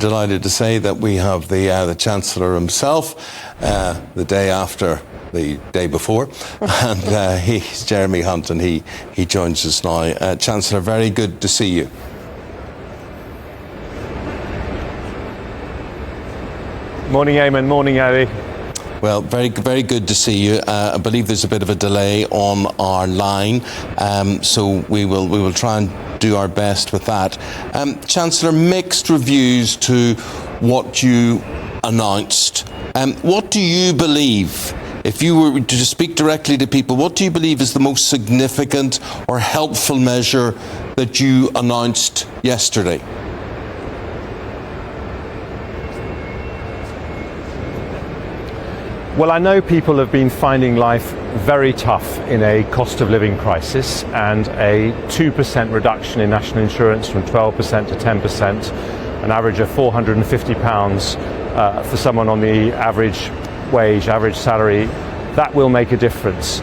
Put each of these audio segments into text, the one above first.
delighted to say that we have the Chancellor himself, the day after the day before, and he's Jeremy Hunt, and he joins us now. Chancellor, very good to see you. Morning, Eamon. Morning, Ali. Well, very good to see you. I believe there's a bit of a delay on our line, so we will try and do our best with that. Chancellor, mixed reviews to what you announced. What do you believe, if you were to speak directly to people, what do you believe is the most significant or helpful measure that you announced yesterday? Well, I know people have been finding life very tough in a cost of living crisis, and a 2% reduction in national insurance from 12% to 10%, an average of £450 for someone on the average wage, average salary, that will make a difference.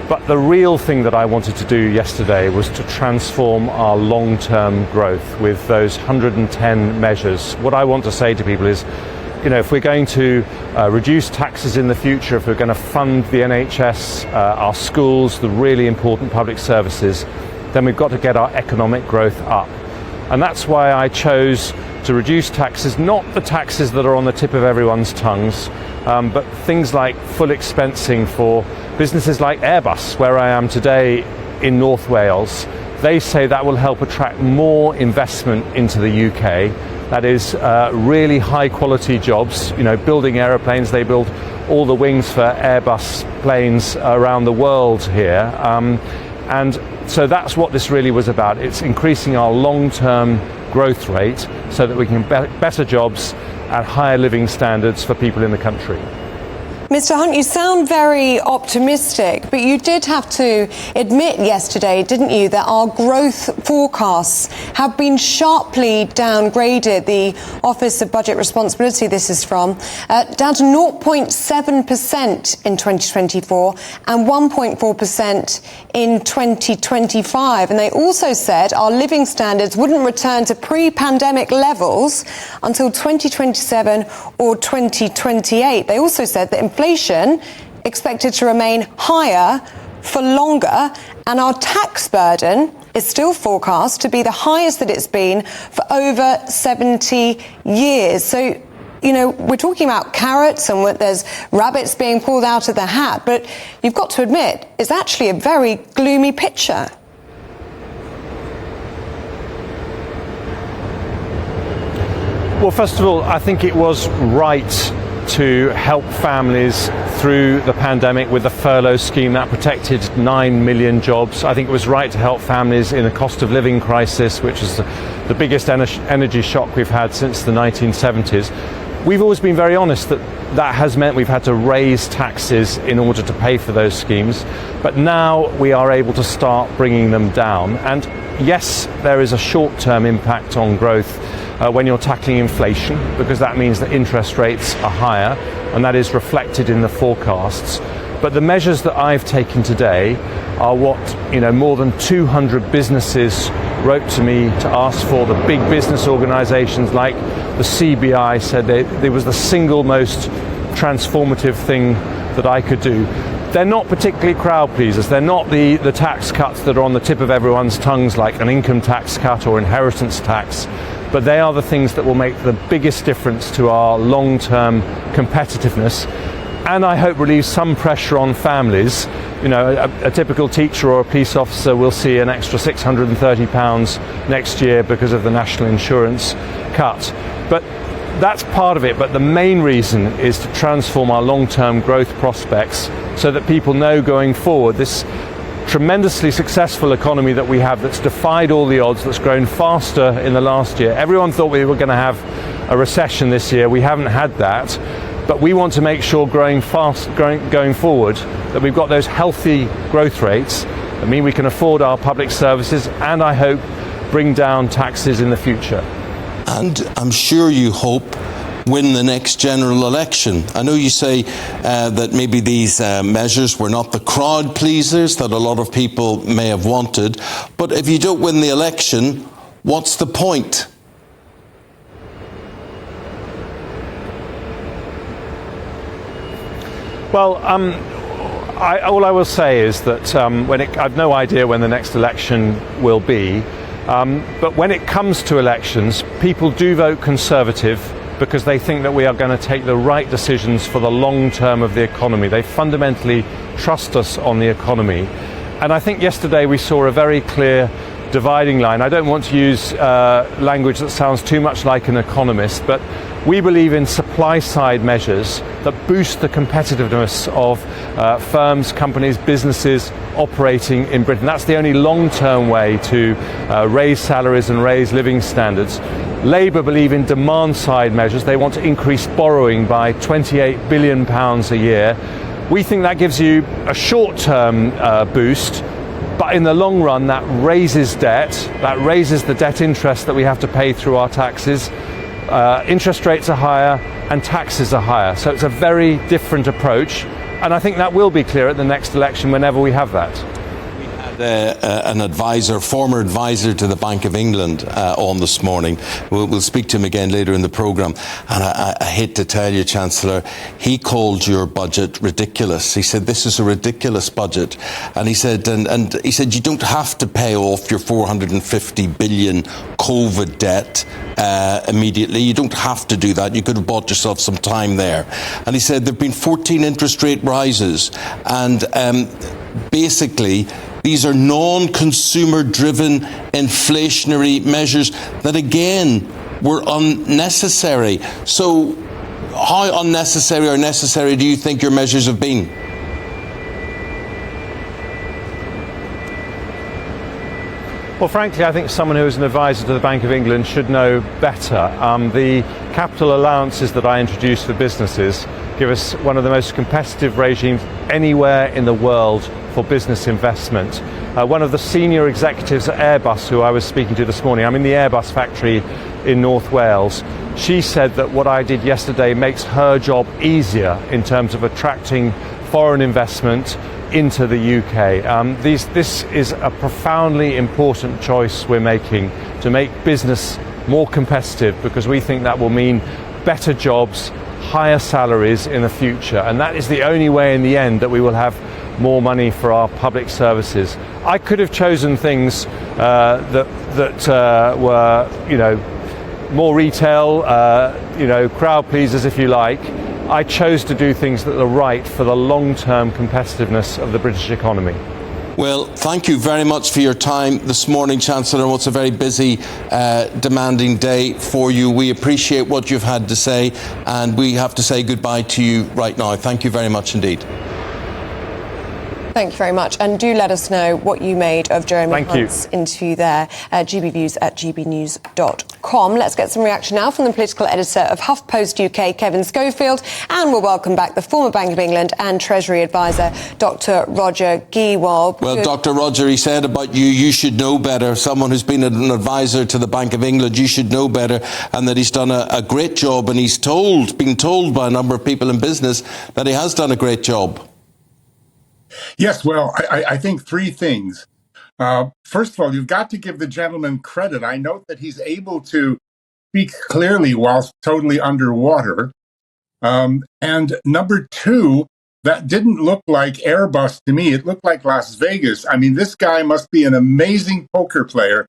But the real thing that I wanted to do yesterday was to transform our long-term growth with those 110 measures. What I want to say to people is, if we're going to reduce taxes in the future, if we're going to fund the NHS, our schools, the really important public services, then we've got to get our economic growth up. And that's why I chose to reduce taxes, not the taxes that are on the tip of everyone's tongues, but things like full expensing for businesses like Airbus, where I am today in North Wales. They say that will help attract more investment into the UK. That is really high quality jobs, building aeroplanes. They build all the wings for Airbus planes around the world here. And so that's what this really was about. It's increasing our long-term growth rate so that we can get better jobs at higher living standards for people in the country. Mr. Hunt, you sound very optimistic, but you did have to admit yesterday, didn't you, that our growth forecasts have been sharply downgraded. The Office of Budget Responsibility, this is from, down to 0.7% in 2024 and 1.4% in 2025. And they also said our living standards wouldn't return to pre-pandemic levels until 2027 or 2028. They also said that inflation expected to remain higher for longer, and our tax burden is still forecast to be the highest that it's been for over 70 years. So, we're talking about carrots and there's rabbits being pulled out of the hat, but you've got to admit, it's actually a very gloomy picture. Well, first of all, I think it was right to help families through the pandemic with the furlough scheme that protected 9 million jobs. I think it was right to help families in a cost of living crisis, which is the biggest energy shock we've had since the 1970s. We've always been very honest that has meant we've had to raise taxes in order to pay for those schemes, but now we are able to start bringing them down. And yes, there is a short-term impact on growth when you're tackling inflation, because that means that interest rates are higher, and that is reflected in the forecasts. But the measures that I've taken today are what more than 200 businesses wrote to me to ask for. The big business organisations like the CBI said it was the single most transformative thing that I could do. They're not particularly crowd pleasers. They're not the tax cuts that are on the tip of everyone's tongues, like an income tax cut or inheritance tax. But they are the things that will make the biggest difference to our long-term competitiveness, and I hope relieve some pressure on families. A typical teacher or a police officer will see an extra £630 next year because of the national insurance cut. But that's part of it, but the main reason is to transform our long-term growth prospects so that people know going forward this tremendously successful economy that we have, that's defied all the odds, that's grown faster in the last year. Everyone thought we were going to have a recession this year. We haven't had that, but we want to make sure going forward that we've got those healthy growth rates that mean we can afford our public services, and I hope bring down taxes in the future. And I'm sure you hope win the next general election. I know you say that maybe these measures were not the crowd pleasers that a lot of people may have wanted, but if you don't win the election, what's the point? Well, all I will say is that I've no idea when the next election will be, but when it comes to elections, people do vote Conservative because they think that we are going to take the right decisions for the long term of the economy. They fundamentally trust us on the economy. And I think yesterday we saw a very clear dividing line. I don't want to use language that sounds too much like an economist, but we believe in supply side measures that boost the competitiveness of firms, companies, businesses operating in Britain. That's the only long-term way to raise salaries and raise living standards. Labour believe in demand side measures. They want to increase borrowing by £28 billion a year. We think that gives you a short-term boost, but in the long run that raises debt, that raises the debt interest that we have to pay through our taxes. Interest rates are higher and taxes are higher. So it's a very different approach, and I think that will be clear at the next election whenever we have that. An advisor, former advisor to the Bank of England on this morning. We'll speak to him again later in the programme. And I hate to tell you, Chancellor, he called your budget ridiculous. He said, this is a ridiculous budget. And he said, and he said, you don't have to pay off your 450 billion COVID debt immediately. You don't have to do that. You could have bought yourself some time there. And he said, there have been 14 interest rate rises. And basically, these are non-consumer driven inflationary measures that again were unnecessary. So how unnecessary or necessary do you think your measures have been? Well, frankly, I think someone who is an advisor to the Bank of England should know better. The capital allowances that I introduced for businesses give us one of the most competitive regimes anywhere in the world for business investment. One of the senior executives at Airbus, who I was speaking to this morning, I'm in the Airbus factory in North Wales, she said that what I did yesterday makes her job easier in terms of attracting foreign investment into the UK. This is a profoundly important choice we're making to make business more competitive, because we think that will mean better jobs, higher salaries in the future, and that is the only way in the end that we will have more money for our public services. I could have chosen things that were, more retail, crowd pleasers, if you like. I chose to do things that are right for the long-term competitiveness of the British economy. Well, thank you very much for your time this morning, Chancellor. It's a very busy, demanding day for you. We appreciate what you've had to say, and we have to say goodbye to you right now. Thank you very much indeed. Thank you very much. And do let us know what you made of Jeremy Hunt's interview there. gbviews@gbnews.com. Let's get some reaction now from the political editor of HuffPost UK, Kevin Schofield. And we'll welcome back the former Bank of England and Treasury advisor, Dr. Roger Giewald. Well, Dr. Roger, he said about you, you should know better. Someone who's been an advisor to the Bank of England, you should know better. And that he's done a great job. And he's been told by a number of people in business that he has done a great job. Yes, well, I think three things. First of all, you've got to give the gentleman credit. I note that he's able to speak clearly whilst totally underwater. And number two, that didn't look like Airbus to me. It looked like Las Vegas. I mean, this guy must be an amazing poker player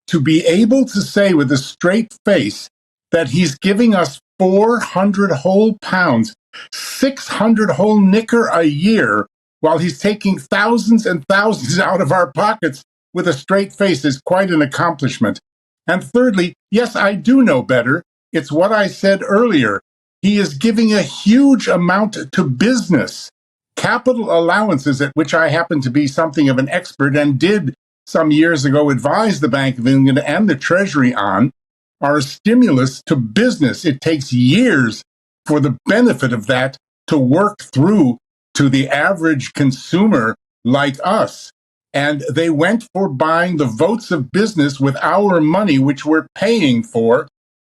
to be able to say with a straight face that he's giving us 400 whole pounds, 600 whole knicker a year, while he's taking thousands and thousands out of our pockets with a straight face is quite an accomplishment. And thirdly, yes, I do know better. It's what I said earlier. He is giving a huge amount to business. Capital allowances, at which I happen to be something of an expert and did some years ago advise the Bank of England and the Treasury on, are a stimulus to business. It takes years for the benefit of that to work through to the average consumer like us. And they went for buying the votes of business with our money, which we're paying for,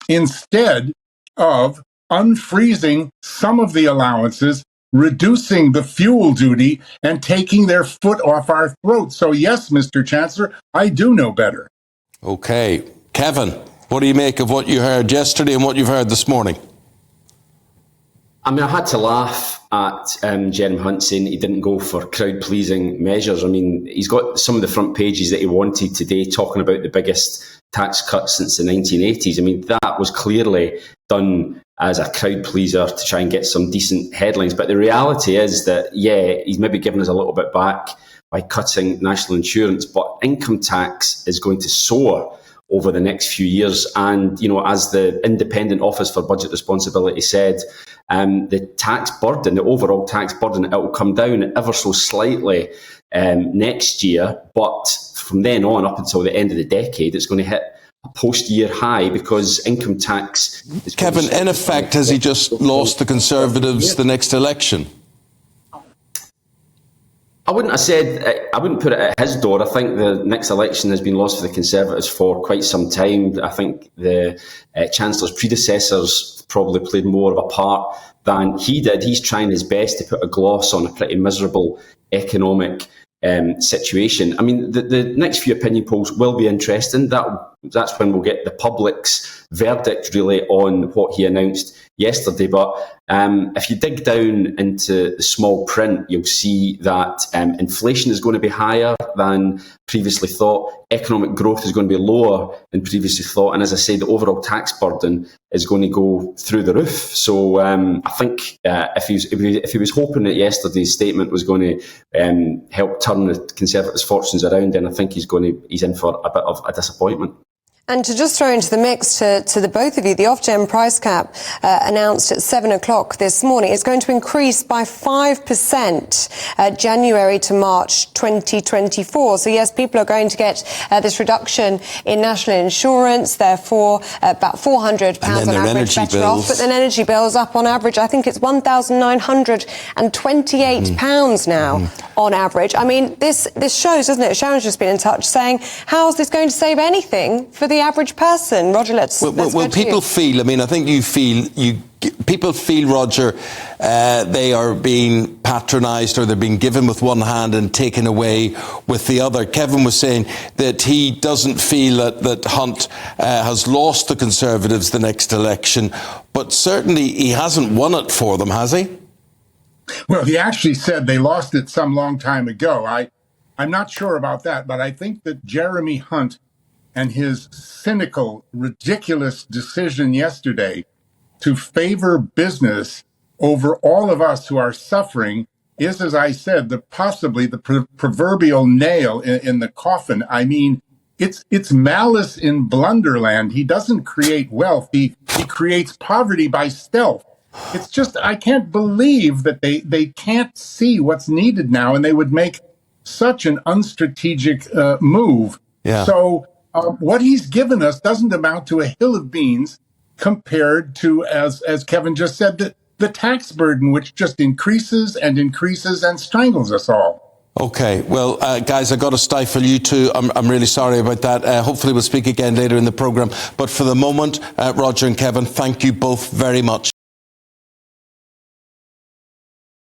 instead of unfreezing some of the allowances, reducing the fuel duty, and taking their foot off our throats. So yes, Mr. Chancellor, I do know better. Okay. Kevin, what do you make of what you heard yesterday and what you've heard this morning? I mean, I had to laugh at Jeremy Hunt saying he didn't go for crowd-pleasing measures. I mean, he's got some of the front pages that he wanted today talking about the biggest tax cuts since the 1980s. I mean, that was clearly done as a crowd pleaser to try and get some decent headlines. But the reality is that, yeah, he's maybe given us a little bit back by cutting national insurance, but income tax is going to soar over the next few years. And, you know, as the Independent Office for Budget Responsibility said, the tax burden, the overall tax burden, it will come down ever so slightly next year. But from then on, up until the end of the decade, it's going to hit a post-year high because income tax is... Kevin, in effect, has he just lost the Conservatives the next election? I wouldn't put it at his door. I think the next election has been lost for the Conservatives for quite some time. I think the Chancellor's predecessors probably played more of a part than he did. He's trying his best to put a gloss on a pretty miserable economic situation. I mean, the next few opinion polls will be interesting. That's when we'll get the public's verdict, really, on what he announced yesterday. But if you dig down into the small print, you'll see that inflation is going to be higher than previously thought. Economic growth is going to be lower than previously thought. And as I say, the overall tax burden is going to go through the roof. So I think if he was hoping that yesterday's statement was going to help turn the Conservatives' fortunes around, then I think he's in for a bit of a disappointment. And to just throw into the mix to the both of you, the Ofgem price cap announced at 7 o'clock this morning is going to increase by 5% January to March 2024. So yes, people are going to get this reduction in national insurance, therefore about £400 on average better off. But then energy bills up on average, I think it's £1,928 now on average. I mean, this shows, doesn't it? Sharon's just been in touch saying, how's this going to save anything for the average person? Roger, let's go to people you. feel, I mean, I think people feel, Roger, they are being patronised, or they're being given with one hand and taken away with the other. Kevin was saying that he doesn't feel that Hunt has lost the Conservatives the next election, but certainly he hasn't won it for them, has he? Well, he actually said they lost it some long time ago. I'm not sure about that, but I think that Jeremy Hunt and his cynical, ridiculous decision yesterday to favor business over all of us who are suffering is, as I said, possibly the proverbial nail in the coffin. I mean, it's malice in Blunderland. He doesn't create wealth. He creates poverty by stealth. It's just, I can't believe that they can't see what's needed now, and they would make such an unstrategic move. Yeah. So what he's given us doesn't amount to a hill of beans compared to, as Kevin just said, the tax burden, which just increases and increases and strangles us all. Okay, well, guys, I've got to stifle you two. I'm really sorry about that. Hopefully we'll speak again later in the programme. But for the moment, Roger and Kevin, thank you both very much.